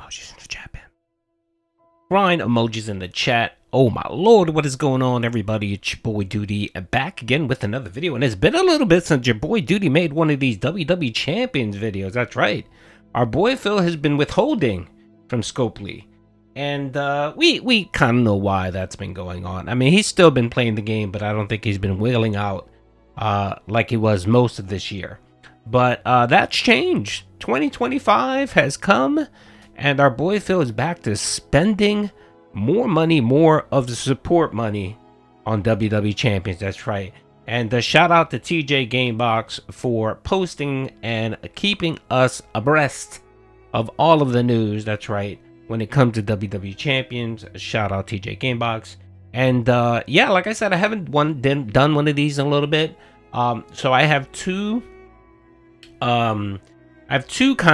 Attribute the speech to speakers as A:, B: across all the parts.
A: emojis in the chat, man. Grind emojis in the chat. Oh my lord, what is going on, everybody? It's your boy Doody, back again with another video. And it's been a little bit since your boy Doody made one of these WWE Champions videos. That's right. Our boy Phil has been withholding from Scopely. And we kind of know why that's been going on. I mean, he's still been playing the game, but I don't think he's been wailing out like he was most of this year. But that's changed. 2025 has come, and our boy Phil is back to spending more money, more of the support money on WWE Champions. That's right. And shout out to TJ Gamebox for posting and keeping us abreast of all of the news. That's right. When it comes to WWE Champions, shout out TJ Gamebox. And yeah, like I said, I haven't done one of these in a little bit. So I have two kind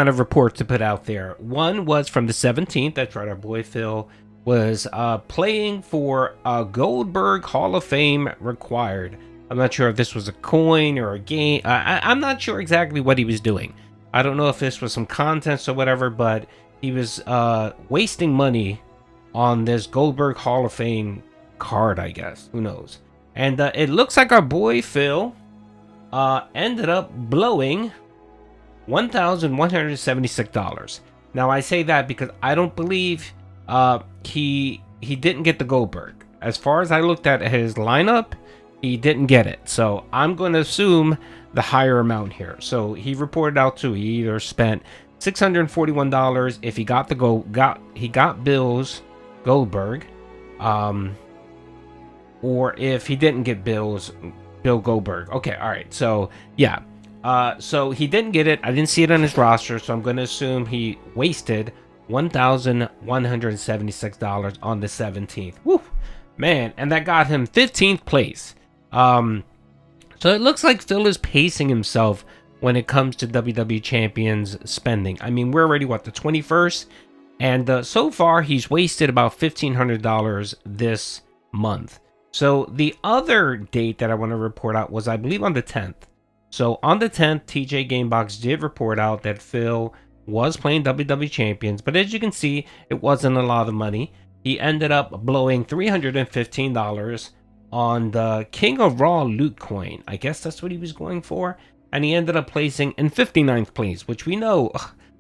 A: of reports to put out there. One was from the 17th. That's right. Our boy Phil was playing for Goldberg Hall of Fame required. I'm not sure if this was a coin or a game. I'm not sure exactly what he was doing. I don't know if this was some contest or whatever, but he was wasting money on this Goldberg Hall of Fame card, I guess. Who knows? And it looks like our boy Phil ended up blowing $1,176. Now, I say that because I don't believe he didn't get the Goldberg. As far as I looked at his lineup, he didn't get it. So I'm going to assume the higher amount here. So he reported out too. He either spent $641 if he got he got Bill's Goldberg, or if he didn't get Bill Goldberg. Okay, all right. So yeah, so he didn't get it. I didn't see it on his roster, so I'm going to assume he wasted $1,176 on the 17th. Woo, man, and that got him 15th place. So it looks like Phil is pacing himself when it comes to WWE Champions spending. I mean, we're already, what, the 21st? And so far, he's wasted about $1,500 this month. So the other date that I want to report out was, I believe, on the 10th. So on the 10th, TJ Gamebox did report out that Phil was playing WWE Champions. But as you can see, it wasn't a lot of money. He ended up blowing $315 on the King of Raw loot coin. I guess that's what he was going for. And he ended up placing in 59th place, which we know,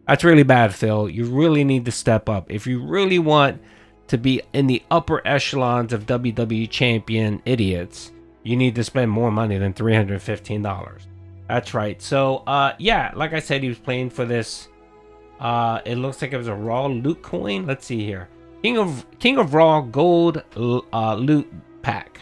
A: that's really bad, Phil. You really need to step up. If you really want to be in the upper echelons of WWE Champion idiots, you need to spend more money than $315. That's right. So, yeah, like I said, he was playing for this. It looks like it was a Raw loot coin. Let's see here. King of Raw gold loot pack.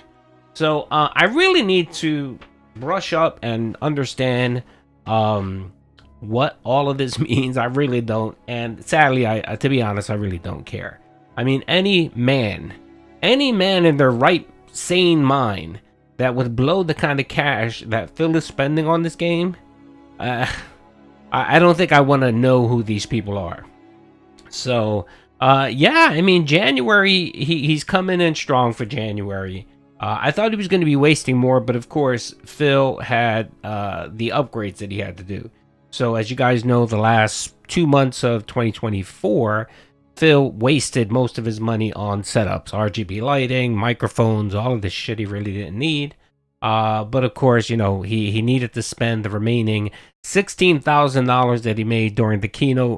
A: So, I really need to brush up and understand what all of this means. I really don't, and sadly, I to be honest, I really don't care. I mean, any man in their right sane mind that would blow the kind of cash that Phil is spending on this game, I don't think I want to know who these people are. So yeah, I mean, January, he's coming in strong for January. I thought he was going to be wasting more, but of course, Phil had the upgrades that he had to do. So as you guys know, the last 2 months of 2024, Phil wasted most of his money on setups, RGB lighting, microphones, all of this shit he really didn't need. But of course, you know, he needed to spend the remaining $16,000 that he made during the Kino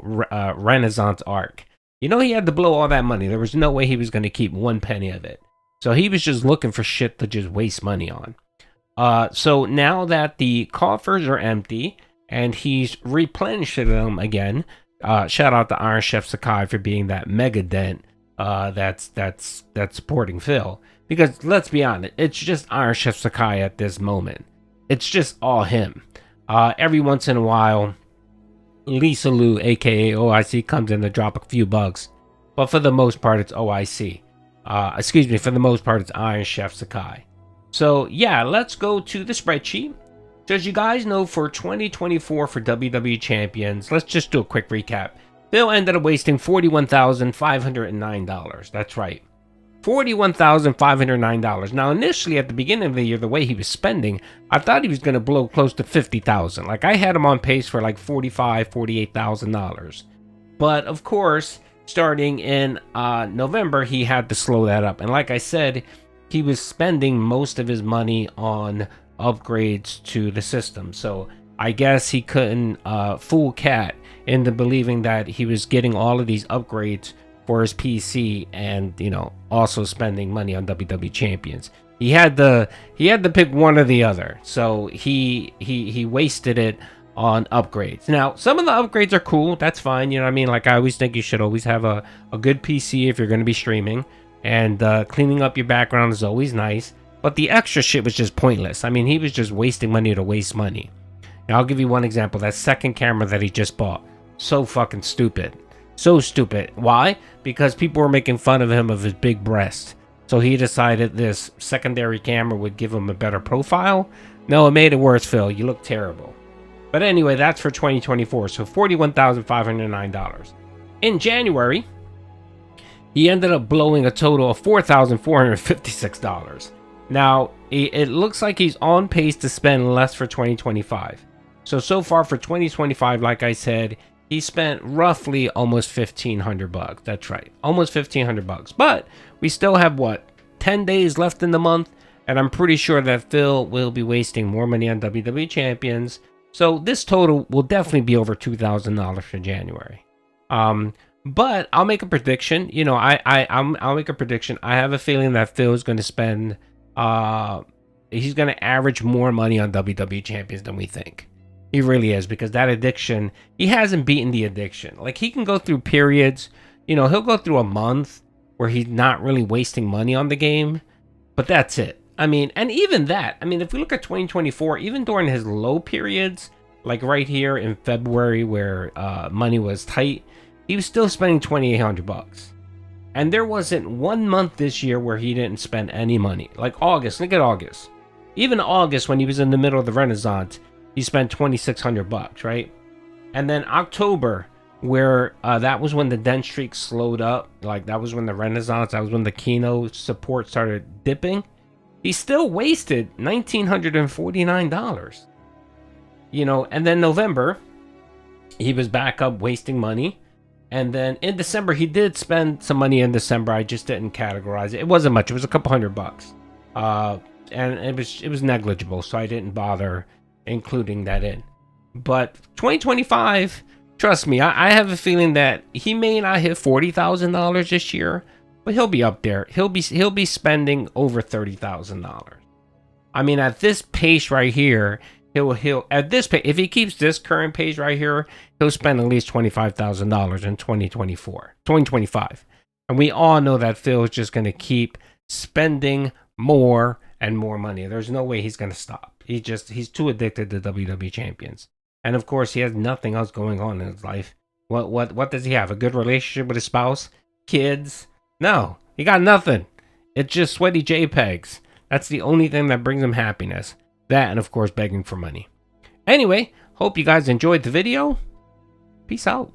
A: Renaissance arc. You know, he had to blow all that money. There was no way he was going to keep one penny of it. So he was just looking for shit to just waste money on. So now that the coffers are empty and he's replenishing them again, shout out to IronChefSakai for being that mega dent that's supporting Phil. Because let's be honest, it's just IronChefSakai at this moment. It's just all him. Every once in a while, Lisa Lou, aka OIC, comes in to drop a few bucks. But for the most part, it's OIC. Excuse me, for the most part, it's IronChefSakai. So, yeah, let's go to the spreadsheet. So, as you guys know, for 2024 for WWE Champions, let's just do a quick recap. Phil ended up wasting $41,509. That's right. $41,509. Now, initially, at the beginning of the year, the way he was spending, I thought he was going to blow close to $50,000. Like, I had him on pace for like $45,000, $48,000. But, of course, starting in November, he had to slow that up. And like I said, he was spending most of his money on upgrades to the system. So I guess he couldn't fool Cat into believing that he was getting all of these upgrades for his PC and, you know, also spending money on WWE Champions. He had to pick one or the other. So he wasted it on upgrades. Now, some of the upgrades are cool. That's fine. You know what I mean? Like, I always think you should always have a good PC if you're going to be streaming. And cleaning up your background is always nice. But the extra shit was just pointless. I mean, he was just wasting money to waste money. Now, I'll give you one example. That second camera that he just bought. So fucking stupid. So stupid. Why? Because people were making fun of him of his big breast. So he decided this secondary camera would give him a better profile. No, it made it worse, Phil. You look terrible. But anyway, that's for 2024. So $41,509. In January, he ended up blowing a total of $4,456. Now, it looks like he's on pace to spend less for 2025. So far for 2025, like I said, he spent roughly almost $1,500. That's right, almost $1,500. But we still have, what, 10 days left in the month? And I'm pretty sure that Phil will be wasting more money on WWE Champions. So this total will definitely be over $2,000 for January. But I'll make a prediction. You know, I'll make a prediction. I have a feeling that Phil is going to spend, he's going to average more money on WWE Champions than we think. He really is, because that addiction, he hasn't beaten the addiction. Like, he can go through periods, you know, he'll go through a month where he's not really wasting money on the game, but that's it. I mean, and even that, I mean, if we look at 2024, even during his low periods, like right here in February where money was tight, he was still spending $2,800. And there wasn't one month this year where he didn't spend any money. Like August, look at August. Even August, when he was in the middle of the Renaissance, he spent $2,600, right? And then October, where that was when the dent streak slowed up, like that was when the Renaissance, that was when the Keno support started dipping. He still wasted $1,949. You know, and then November, he was back up wasting money. And then in December, he did spend some money in December. I just didn't categorize it. It wasn't much. It was a couple $100. And it was negligible, so I didn't bother including that in. But 2025, trust me, I have a feeling that he may not hit $40,000 this year, but he'll be up there. He'll be spending over $30,000. I mean, at this pace right here, he'll at this pace, if he keeps this current pace right here, he'll spend at least $25,000 in 2025. And we all know that Phil is just going to keep spending more and more money. There's no way he's going to stop. He's too addicted to WWE Champions. And of course, he has nothing else going on in his life. What does he have? A good relationship with his spouse? Kids? No, he got nothing. It's just sweaty JPEGs. That's the only thing that brings him happiness. That, and of course, begging for money. Anyway, hope you guys enjoyed the video. Peace out.